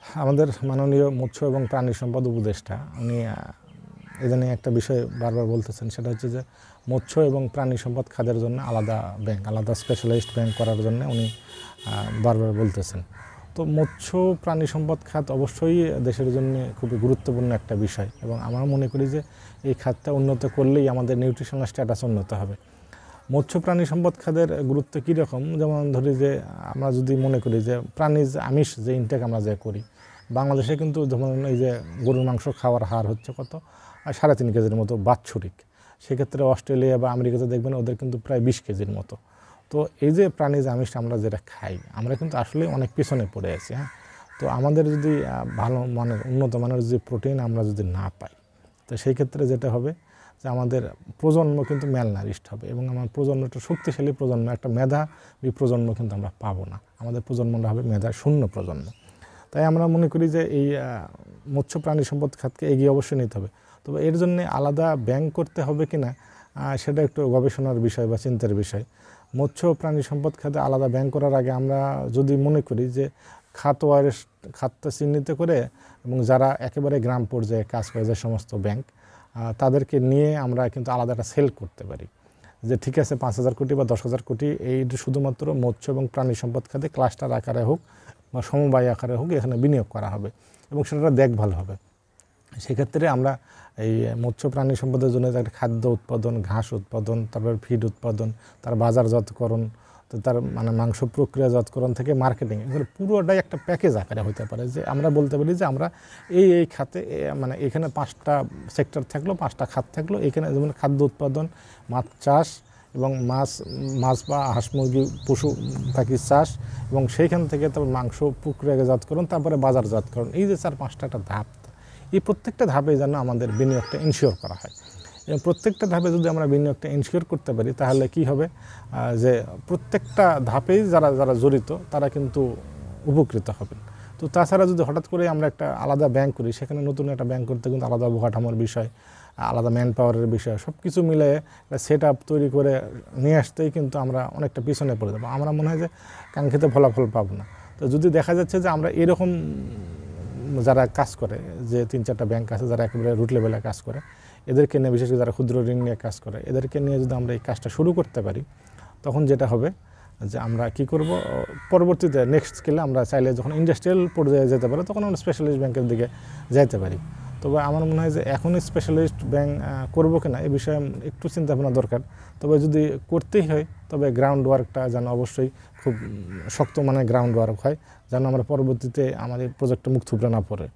আমাদের মাননীয় মৎস্য এবং প্রাণী সম্পদ উপদেষ্টা উনি এখানে একটা বিষয় বারবার বলতেছেন, সেটা হচ্ছে যে মৎস্য এবং প্রাণী সম্পদ খাতের জন্য আলাদা ব্যাংক, আলাদা স্পেশালাইজড ব্যাংক করার জন্য উনি বারবার বলতেছেন। তো মৎস্য প্রাণী সম্পদ খাত অবশ্যই দেশের জন্য খুবই গুরুত্বপূর্ণ একটা বিষয়, এবং আমরা মনে করি যে এই খাতটা উন্নত করলেই আমাদের নিউট্রিশনাল স্ট্যাটাস উন্নত হবে। মৎস্য প্রাণী সম্পদ খাতের গুরুত্ব কীরকম, যেমন ধরি যে আমরা যদি মনে করি যে প্রাণীজ আমিষ যে ইনটেক আমরা যে করি, বাংলাদেশে কিন্তু যেমন এই যে গরুর মাংস খাওয়ার হার হচ্ছে কত 3.5 কেজির মতো বাৎসরিক, সেক্ষেত্রে অস্ট্রেলিয়া বা আমেরিকাতে দেখবেন ওদের কিন্তু প্রায় 20 কেজির মতো। তো এই যে প্রাণীজ আমিষ আমরা যেটা খাই, আমরা কিন্তু আসলে অনেক পিছনে পড়ে আছি। হ্যাঁ, তো আমাদের যদি ভালো মানের উন্নত মানের যদি প্রোটিন আমরা যদি না পাই, তো সেই ক্ষেত্রে যেটা হবে যে আমাদের প্রজন্ম কিন্তু ম্যালনারিশড হবে, এবং আমার প্রজন্মটা শক্তিশালী প্রজন্ম, একটা মেধাবী প্রজন্ম কিন্তু আমরা পাবো না। আমাদের প্রজন্মটা হবে মেধা শূন্য প্রজন্ম। তাই আমরা মনে করি যে এই মৎস্য প্রাণী সম্পদ খাতকে এগিয়ে অবশ্যই নিতে হবে। তবে এর জন্য আলাদা ব্যাংক করতে হবে কি না সেটা একটু গবেষণার বিষয় বা চিন্তার বিষয়। মৎস্য প্রাণী সম্পদ খাতে আলাদা ব্যাংক করার আগে আমরা যদি মনে করি যে খাতটা চিহ্নিত করে, এবং যারা একেবারে গ্রাম পর্যায়ে কাজ করে যে সমস্ত ব্যাংক, তাদেরকে নিয়ে আমরা কিন্তু আলাদা একটা সেল করতে পারি যে ঠিক আছে 5,000 কোটি বা 10,000 কোটি এই শুধুমাত্র মৎস্য এবং প্রাণী সম্পদ খাতে ক্লাস্টার আকারে হোক বা সমবায় আকারে হোক এখানে বিনিয়োগ করা হবে, এবং সেটা দেখভাল হবে। সেক্ষেত্রে আমরা এই মৎস্য প্রাণী সম্পদের জন্য একটা খাদ্য উৎপাদন, ঘাস উৎপাদন, তারপর ফিড উৎপাদন, তার বাজারজাতকরণ, তো তার মানে মাংস প্রক্রিয়াজাতকরণ থেকে মার্কেটিং, এগুলো পুরোটাই একটা প্যাকেজ আকারে হতে পারে। যে আমরা বলতে পারি যে আমরা এই খাতে মানে এখানে 5টা সেক্টর থাকলো, 5টা খাত থাকলো। এখানে যেমন খাদ্য উৎপাদন, মাছ চাষ এবং মাছ বা হাঁস মুরগি পশু পাখি চাষ, এবং সেইখান থেকে তারপর মাংস প্রক্রিয়াজাতকরণ, তারপরে বাজারজাতকরণ, এই যে 4-5টা একটা ধাপ, এই প্রত্যেকটা ধাপে যেন আমাদের বিনিয়োগটা ইনশিওর করা হয়। এবং প্রত্যেকটা ধাপে যদি আমরা বিনিয়োগটা ইনশিওর করতে পারি, তাহলে কি হবে যে প্রত্যেকটা ধাপেই যারা জড়িত তারা কিন্তু উপকৃত হবেন। তো তাছাড়া যদি হঠাৎ করে আমরা একটা আলাদা ব্যাংক করি, সেখানে নতুন একটা ব্যাংক করতে কিন্তু আলাদা অবকাঠামোর বিষয়, আলাদা ম্যান পাওয়ারের বিষয়, সব কিছু মিলে সেট আপ তৈরি করে নিয়ে আসতেই কিন্তু আমরা অনেকটা পিছনে পড়ে যাবো। আমরা মনে হয় যে কাঙ্ক্ষিত ফলাফল পাবো না। তো যদি দেখা যাচ্ছে যে আমরা এরকম যারা কাজ করে, যে 3-4টা ব্যাংক আছে যারা একেবারে রুট লেভেলে কাজ করে, এদেরকে নিয়ে, বিশেষ করে যারা ক্ষুদ্র ঋণ নিয়ে কাজ করে, এদেরকে নিয়ে যদি আমরা এই কাজটা শুরু করতে পারি, তখন যেটা হবে যে আমরা কি করব, পরবর্তীতে নেক্সট স্কেলে আমরা চাইলে যখন ইন্ডাস্ট্রিয়াল পর্যায়ে যেতে পারি, তখন আমরা স্পেশালিস্ট ব্যাংকের দিকে যাইতে পারি। তবে আমার মনে হয় যে এখনই স্পেশালিস্ট ব্যাংক করবো কিনা এ বিষয়ে একটু চিন্তা ভাবনা দরকার। তবে যদি করতেই হয়, তবে গ্রাউন্ড ওয়ার্কটা যেন অবশ্যই খুব শক্ত মানের গ্রাউন্ড ওয়ার্ক হয়, যেন আমরা পরবর্তীতে আমাদের প্রজেক্টটা মুখ থুবড়ে না পড়ে।